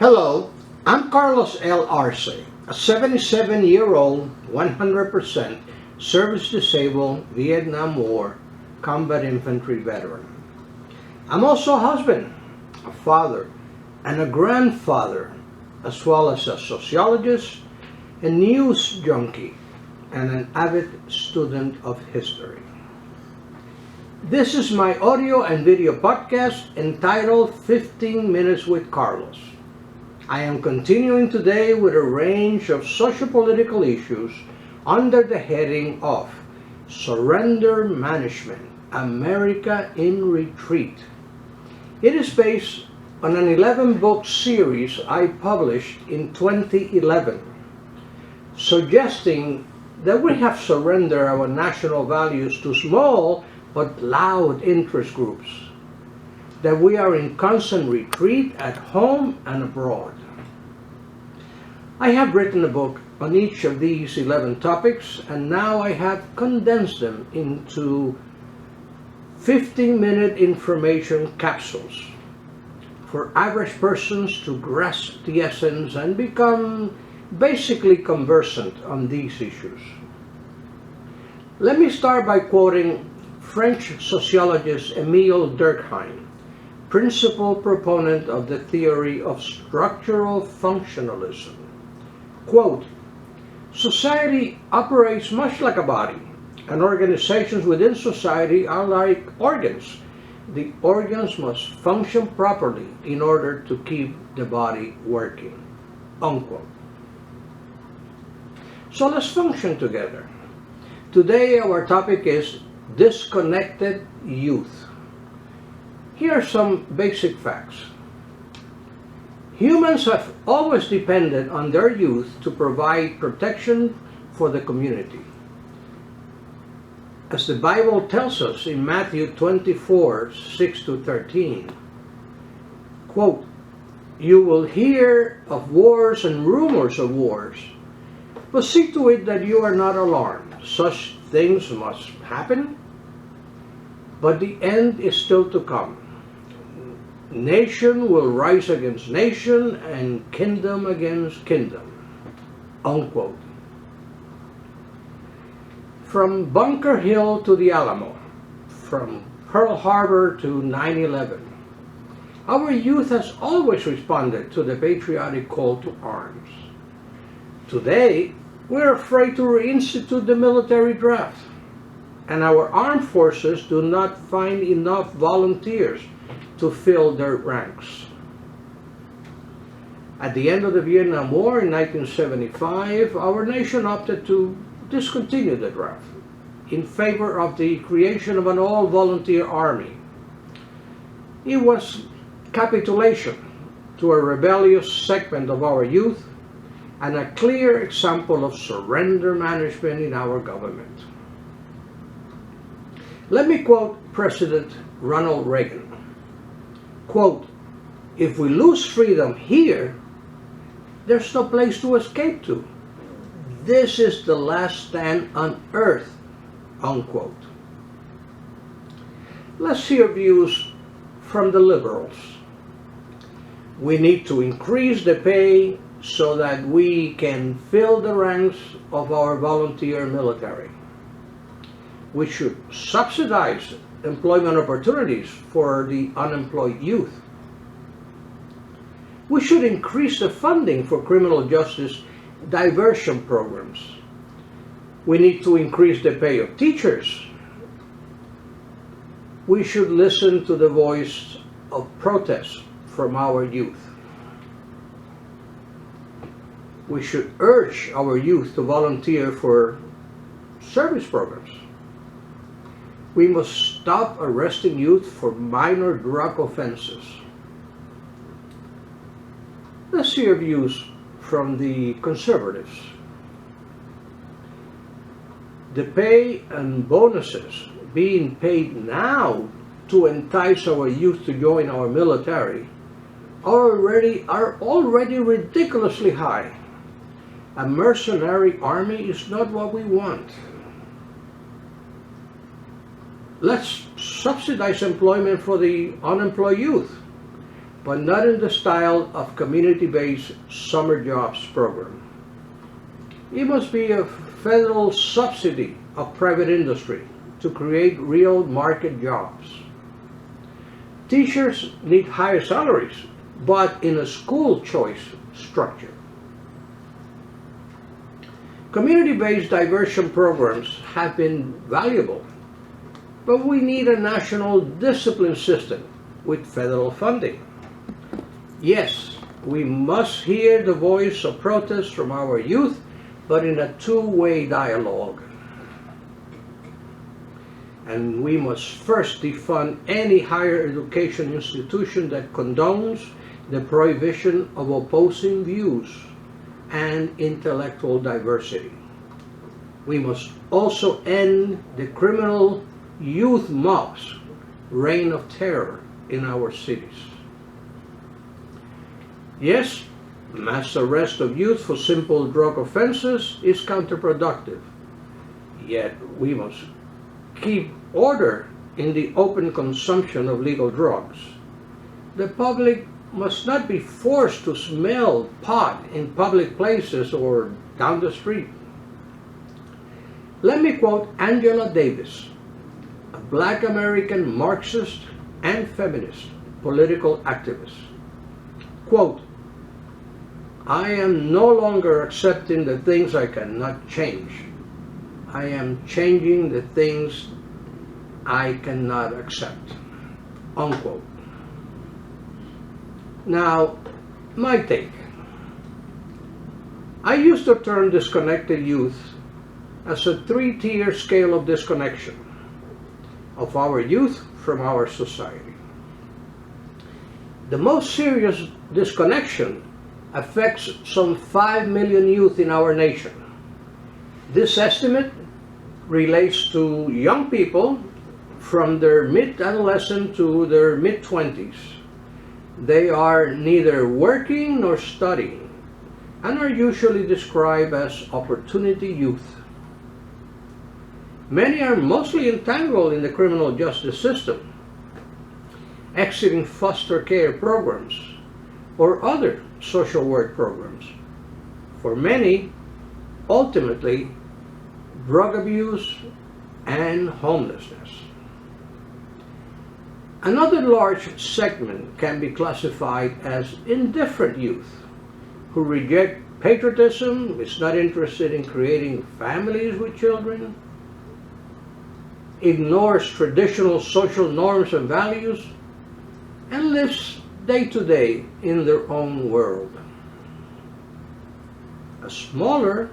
Hello, I'm Carlos L. Arce, a 77-year-old, 100% service-disabled Vietnam War combat infantry veteran. I'm also a husband, a father, and a grandfather, as well as a sociologist, a news junkie, and an avid student of history. This is my audio and video podcast entitled 15 Minutes with Carlos. I am continuing today with a range of socio-political issues under the heading of Surrender Management, America in Retreat. It is based on an 11-book series I published in 2011, suggesting that we have surrendered our national values to small but loud interest groups, that we are in constant retreat at home and abroad. I have written a book on each of these 11 topics, and now I have condensed them into 15-minute information capsules for average persons to grasp the essence and become basically conversant on these issues. Let me start by quoting French sociologist Émile Durkheim, principal proponent of the theory of structural functionalism. Quote, "Society operates much like a body, and organizations within society are like organs. The organs must function properly in order to keep the body working." Unquote. So let's function together. Today our topic is disconnected youth. Here are some basic facts. Humans have always depended on their youth to provide protection for the community. As the Bible tells us in Matthew 24, 6-13, quote, "You will hear of wars and rumors of wars, but see to it that you are not alarmed. Such things must happen, but the end is still to come. Nation will rise against nation and kingdom against kingdom." Unquote. From Bunker Hill to the Alamo, from Pearl Harbor to 9/11, our youth has always responded to the patriotic call to arms. Today, we're afraid to reinstitute the military draft, and our armed forces do not find enough volunteers to fill their ranks. At the end of the Vietnam War in 1975, our nation opted to discontinue the draft in favor of the creation of an all-volunteer army. It was capitulation to a rebellious segment of our youth and a clear example of surrender management in our government. Let me quote President Ronald Reagan. Quote, "If we lose freedom here, there's no place to escape to. This is the last stand on earth." Unquote. Let's hear views from the liberals. We need to increase the pay so that we can fill the ranks of our volunteer military. We should subsidize employment opportunities for the unemployed youth. We should increase the funding for criminal justice diversion programs. We need to increase the pay of teachers. We should listen to the voice of protest from our youth. We should urge our youth to volunteer for service programs. We must stop arresting youth for minor drug offenses. Let's hear views from the conservatives. The pay and bonuses being paid now to entice our youth to join our military are already ridiculously high. A mercenary army is not what we want. Let's subsidize employment for the unemployed youth. but not in the style of community-based summer jobs program. It must be a federal subsidy of private industry to create real market jobs. Teachers need higher salaries, but in a school choice structure. Community-based diversion programs have been valuable, but we need a national discipline system with federal funding. Yes, we must hear the voice of protest from our youth, but in a two-way dialogue. And we must first defund any higher education institution that condones the prohibition of opposing views and intellectual diversity. We must also end the criminal youth mobs' reign of terror in our cities. Yes, mass arrest of youth for simple drug offenses is counterproductive. Yet we must keep order in the open consumption of legal drugs. The public must not be forced to smell pot in public places or down the street. Let me quote Angela Davis, a Black American Marxist and feminist political activist. Quote, "I am no longer accepting the things I cannot change. I am changing the things I cannot accept." Unquote. Now, my take. I use the term disconnected youth as a three-tier scale of disconnection of our youth from our society. The most serious disconnection affects some 5 million youth in our nation. This estimate relates to young people from their mid-adolescent to their mid-20s. They are neither working nor studying and are usually described as opportunity youth. Many are mostly entangled in the criminal justice system, exiting foster care programs or other social work programs. For many, ultimately, drug abuse and homelessness. Another large segment can be classified as indifferent youth who reject patriotism, is not interested in creating families with children, ignores traditional social norms and values, and lives day to day in their own world. A smaller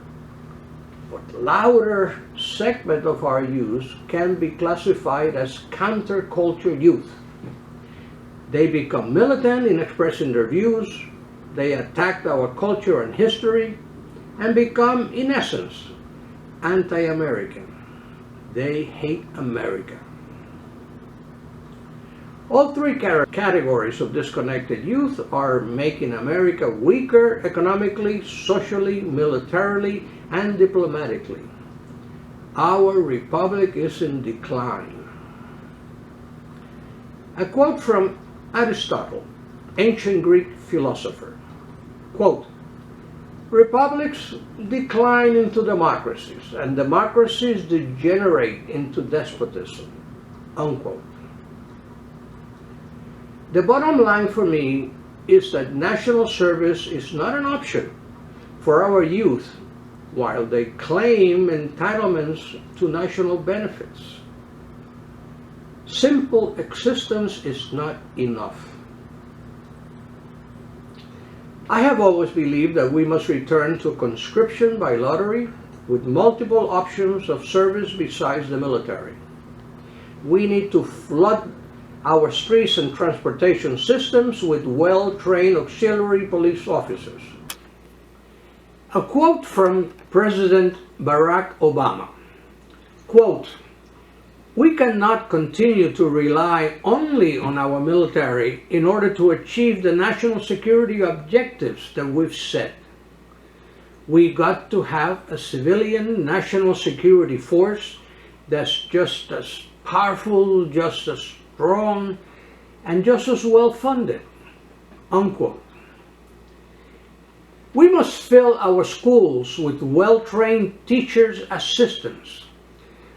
but louder segment of our youth can be classified as counterculture youth. They become militant in expressing their views, they attack our culture and history, and become, in essence, anti-American. They hate America. All three categories of disconnected youth are making America weaker economically, socially, militarily, and diplomatically. Our republic is in decline. A quote from Aristotle, ancient Greek philosopher. Quote, "Republics decline into democracies, and democracies degenerate into despotism." Unquote. The bottom line for me is that national service is not an option for our youth while they claim entitlements to national benefits. Simple existence is not enough. I have always believed that we must return to conscription by lottery with multiple options of service besides the military. We need to flood our streets and transportation systems with well-trained auxiliary police officers. A quote from President Barack Obama. Quote, "We cannot continue to rely only on our military in order to achieve the national security objectives that we've set. We got to have a civilian national security force that's just as powerful, just as strong, and just as well funded. unquote. We must fill our schools with well-trained teachers' assistants,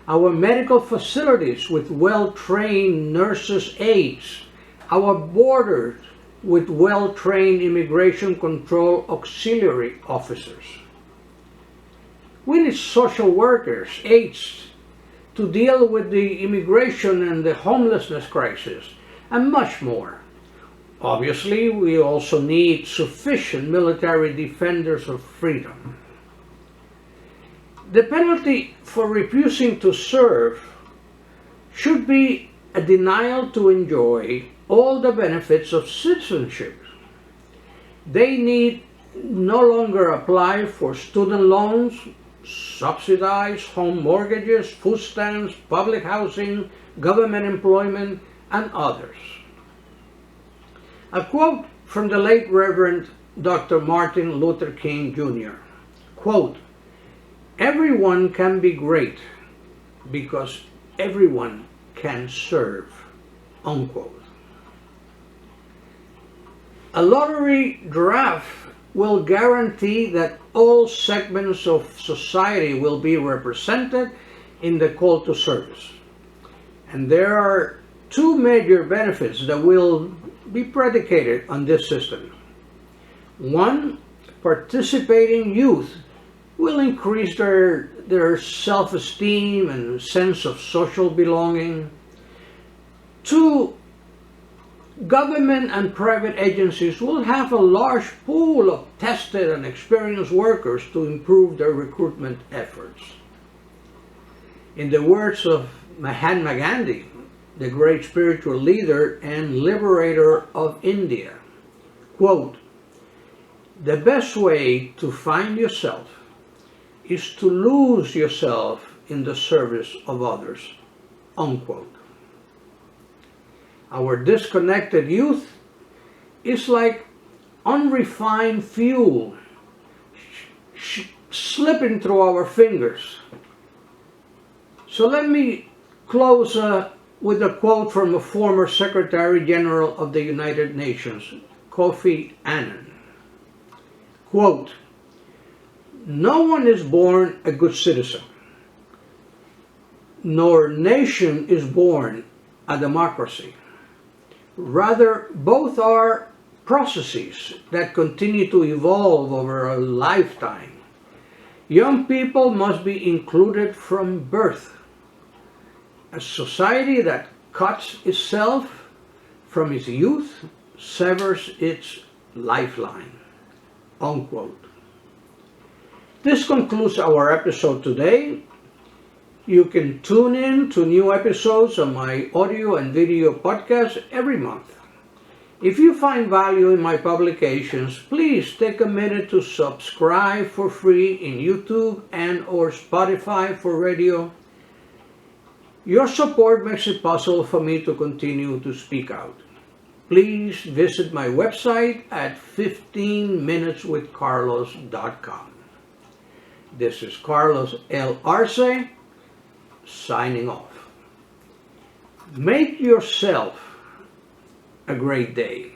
our medical facilities with well-trained nurses' aides, our borders with well-trained immigration control auxiliary officers. We need social workers, aides, to deal with the immigration and the homelessness crisis, and much more. Obviously, we also need sufficient military defenders of freedom. The penalty for refusing to serve should be a denial to enjoy all the benefits of citizenship. They need no longer apply for student loans, subsidized home mortgages, food stamps, public housing, government employment, and others. A quote from the late Reverend Dr. Martin Luther King Jr. Quote, "Everyone can be great because everyone can serve." Unquote. A lottery draft will guarantee that all segments of society will be represented in the call to service. And there are two major benefits that will be predicated on this system. One, participating youth will increase their self-esteem and sense of social belonging. Two, government and private agencies will have a large pool of tested and experienced workers to improve their recruitment efforts. In the words of Mahatma Gandhi, the great spiritual leader and liberator of India, quote, "The best way to find yourself is to lose yourself in the service of others." Unquote. Our disconnected youth is like unrefined fuel slipping through our fingers. So let me close with a quote from a former Secretary General of the United Nations, Kofi Annan. Quote, "No one is born a good citizen, nor nation is born a democracy. Rather, both are processes that continue to evolve over a lifetime. Young people must be included from birth. A society that cuts itself from its youth severs its lifeline." Unquote. This concludes our episode today. You can tune in to new episodes of my audio and video podcast every month. If you find value in my publications, please take a minute to subscribe for free in YouTube and or Spotify for radio. Your support makes it possible for me to continue to speak out. Please visit my website at 15minuteswithcarlos.com. This is Carlos L. Arce, signing off. Make yourself a great day.